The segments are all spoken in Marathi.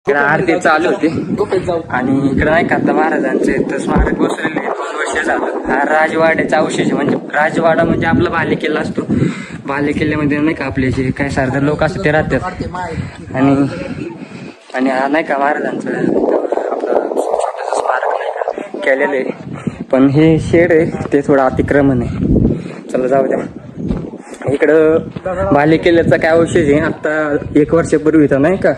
इकडे आरती चालू होती आणि इकडे नाही का आता महाराजांचे तर स्मारक बसलेले 2 वर्ष झालं. हा राजवाड्याचा अवशेष म्हणजे राजवाडा म्हणजे आपला बालेकिल्ला असतो. बालेकिल्ल्यामध्ये नाही का आपले जे काय सरदार लोक असतात ते राहतात आणि हा नाही का महाराजांचं आपलं छोटंसं स्मारक नाही का केलेलं आहे. पण हे शेड आहे ते थोडं अतिक्रमण आहे. चला जाऊ द्या. इकडं बालेकिल्ल्याचा काय अवशेष आहे. आता 1 वर्षापूर्वी तर नाही का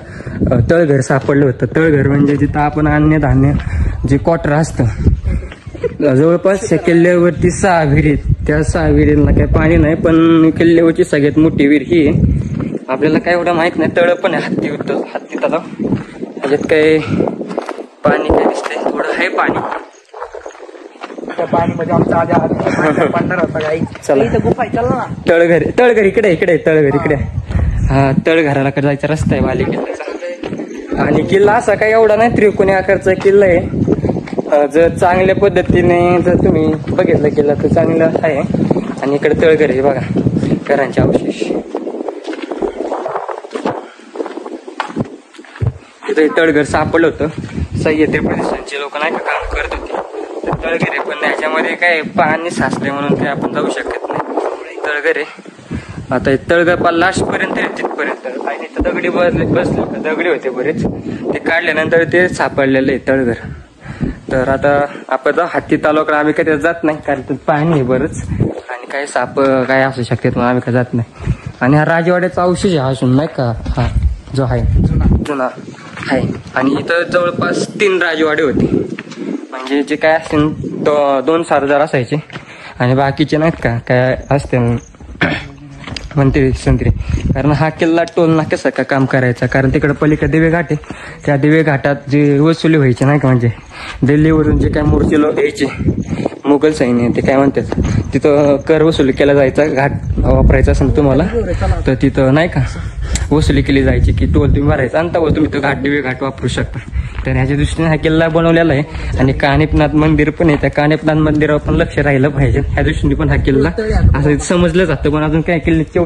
तळघर सापडलं होतं. तळघर म्हणजे जिथं आपण अन्य धान्य जे क्वार्टर असतं. जवळपास किल्ल्यावरती 6 विहिरी. त्या 6 विहिरींना काही पाणी नाही पण किल्ल्यावरची सगळ्यात मोठी विहीर ही आहे. आपल्याला काय एवढं माहित नाही. तळ पण आहे हत्ती तलाव. त्याच्यात काय पाणी काय दिसतंय थोडं आहे पाणी. पाणी म्हणजे आमचा आधी पांढरा होता काही. चला गुफा चल ना. तळघर इकडे तळघर इकडे. हा तळघराला जायचा रस्ता आहे बालेकिल्ल्याचा. आणि किल्ला असा काही एवढा नाही त्रिकोणी आकारचा किल्ला आहे. जर चांगल्या पद्धतीने जर तुम्ही बघितलं किल्ला तर चांगला आहे. आणि इकडे तळघर आहे बघा घरांचे अवशेष. तिथे तळघर सापडलं होतं. सह्याद्री प्रदेशांचे लोक नाही का काम करत होते. तळघर आहे पण ह्याच्यामध्ये काय पाणी साचले म्हणून काय आपण जाऊ शकत नाही. तळघर आहे. आता तळघर लास्ट पर्यंत तिथपर्यंत आणि दगडी बसले दगडी होते बरेच. ते काढल्यानंतर ते सापडलेलं आहे तळघर. तर आता आपण हत्ती तालुक्याला आम्ही काही जात नाही कारण पाणी आहे बरंच आणि काही साप काय असू शकतात म्हणून आम्ही काही जात नाही. आणि हा राजवाड्याचा अवशेष हा असून नाही का हा जो आहे जुना आहे. आणि इथं जवळपास 3 राजवाडे होते. म्हणजे जे काय असते 2 सरदार असायचे आणि बाकीचे नाहीत का काय असते मंत्री संत्री. कारण हा किल्ला टोल नाक्यासारखा काम करायचा. कारण तिकडे पलीकडे दिवे घाट आहे. त्या दिवे घाटात जे वसुली व्हायची नाही का म्हणजे दिल्लीवरून जे काय मोर्चे लोक यायचे मुघल सैन्य ते काय म्हणतात तिथं कर वसुली केला जायचा. घाट वापरायचा असेल तुम्हाला तर तिथं नाही का वसुली केली जायची की टोल तुम्ही भरायचा आणि तेव्हा तुम्ही तो दिवे घाट वापरू शकता. तर ह्याच्या दृष्टीने हा किल्ला बनवलेला आहे. आणि कानिपनाथ मंदिर पण आहे. त्या कानिपनाथ मंदिरावर पण लक्ष राहिलं पाहिजे. ह्या दृष्टीने पण हा किल्ला असं समजलं जातं. पण अजून काय किल्ल्याची